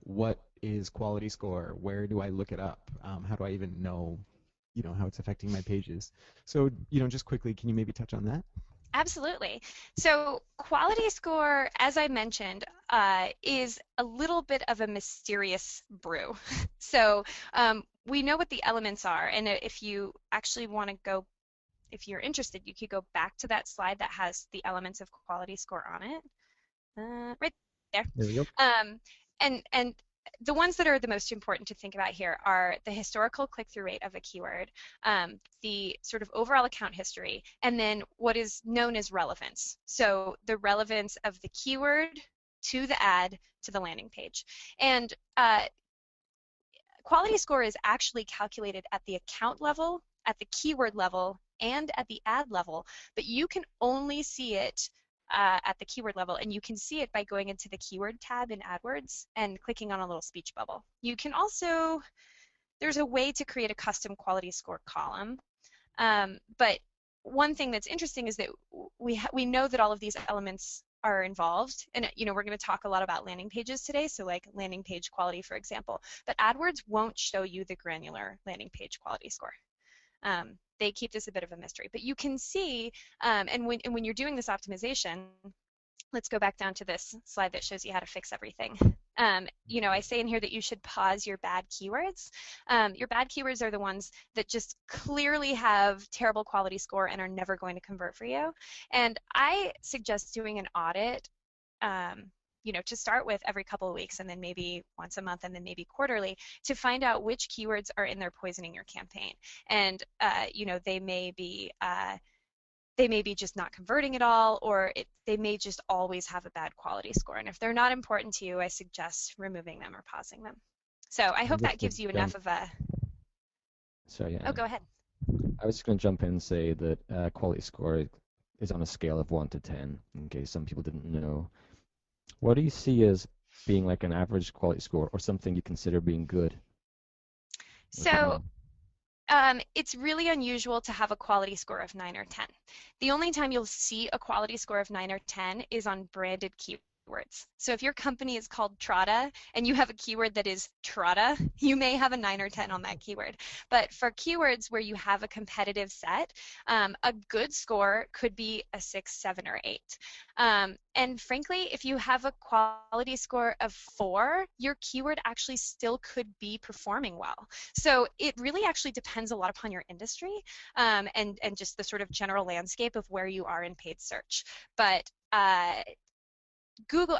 what is quality score? Where do I look it up? How do I even know, how it's affecting my pages? So, just quickly, can you maybe touch on that? Absolutely. So quality score, as I mentioned, is a little bit of a mysterious brew. So we know what the elements are, and if you actually want to go, if you're interested, you could go back to that slide that has the elements of quality score on it, right there. There we go. And the ones that are the most important to think about here are the historical click-through rate of a keyword, the sort of overall account history, and then what is known as relevance. So the relevance of the keyword to the ad to the landing page. And quality score is actually calculated at the account level, at the keyword level, and at the ad level, but you can only see it at the keyword level, and you can see it by going into the keyword tab in AdWords and clicking on a little speech bubble. You can also, there's a way to create a custom quality score column, but one thing that's interesting is that we know that all of these elements are involved, and we're going to talk a lot about landing pages today, so like landing page quality, for example, but AdWords won't show you the granular landing page quality score. They keep this a bit of a mystery, but you can see, and when you're doing this optimization, let's go back down to this slide that shows you how to fix everything. I say in here that you should pause your bad keywords. Your bad keywords are the ones that just clearly have terrible quality score and are never going to convert for you. And I suggest doing an audit, to start with every couple of weeks, and then maybe once a month, and then maybe quarterly, to find out which keywords are in there poisoning your campaign. And they may be just not converting at all, or they may just always have a bad quality score. And if they're not important to you, I suggest removing them or pausing them. So I I'm hope just that going gives to you enough jump. of a, Sorry, oh, yeah. go ahead. I was just going to jump in and say that quality score is on a scale of 1 to 10, in case some people didn't know. What do you see as being like an average quality score or something you consider being good with a So 9? it's really unusual to have a quality score of 9 or 10. The only time you'll see a quality score of 9 or 10 is on branded keywords. So if your company is called Trada and you have a keyword that is Trada, you may have a 9 or 10 on that keyword. But for keywords where you have a competitive set, a good score could be a 6, 7, or 8. And frankly, if you have a quality score of 4, your keyword actually still could be performing well. So it really actually depends a lot upon your industry, and just the sort of general landscape of where you are in paid search. But I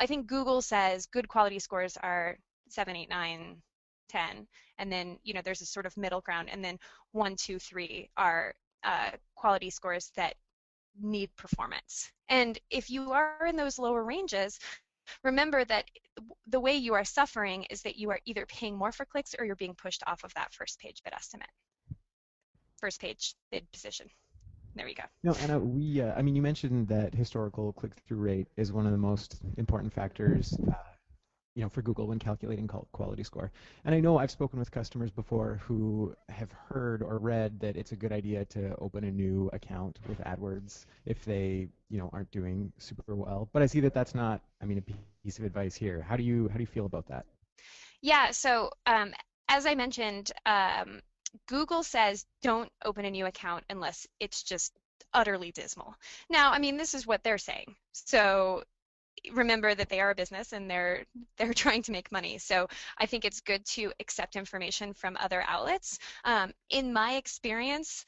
think Google says good quality scores are 7, 8, 9, 10, and then there's a sort of middle ground, and then 1, 2, 3 are quality scores that need performance. And if you are in those lower ranges, remember that the way you are suffering is that you are either paying more for clicks or you're being pushed off of that first page bid estimate, first page bid position. There you go. No, Anna, you mentioned that historical click-through rate is one of the most important factors, for Google when calculating quality score. And I know I've spoken with customers before who have heard or read that it's a good idea to open a new account with AdWords if they, aren't doing super well. But I see that that's not, a piece of advice here. How do you feel about that? Yeah, so as I mentioned, Google says don't open a new account unless it's just utterly dismal. Now, this is what they're saying. So remember that they are a business and they're trying to make money. So I think it's good to accept information from other outlets. In my experience,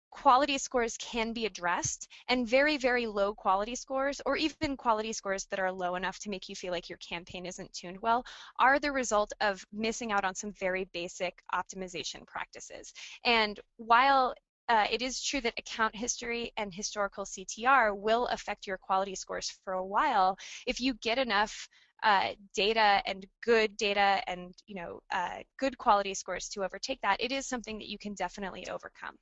quality scores can be addressed, and very, very low quality scores, or even quality scores that are low enough to make you feel like your campaign isn't tuned well, are the result of missing out on some very basic optimization practices. And while it is true that account history and historical CTR will affect your quality scores for a while, if you get enough data and good quality scores to overtake that, it is something that you can definitely overcome.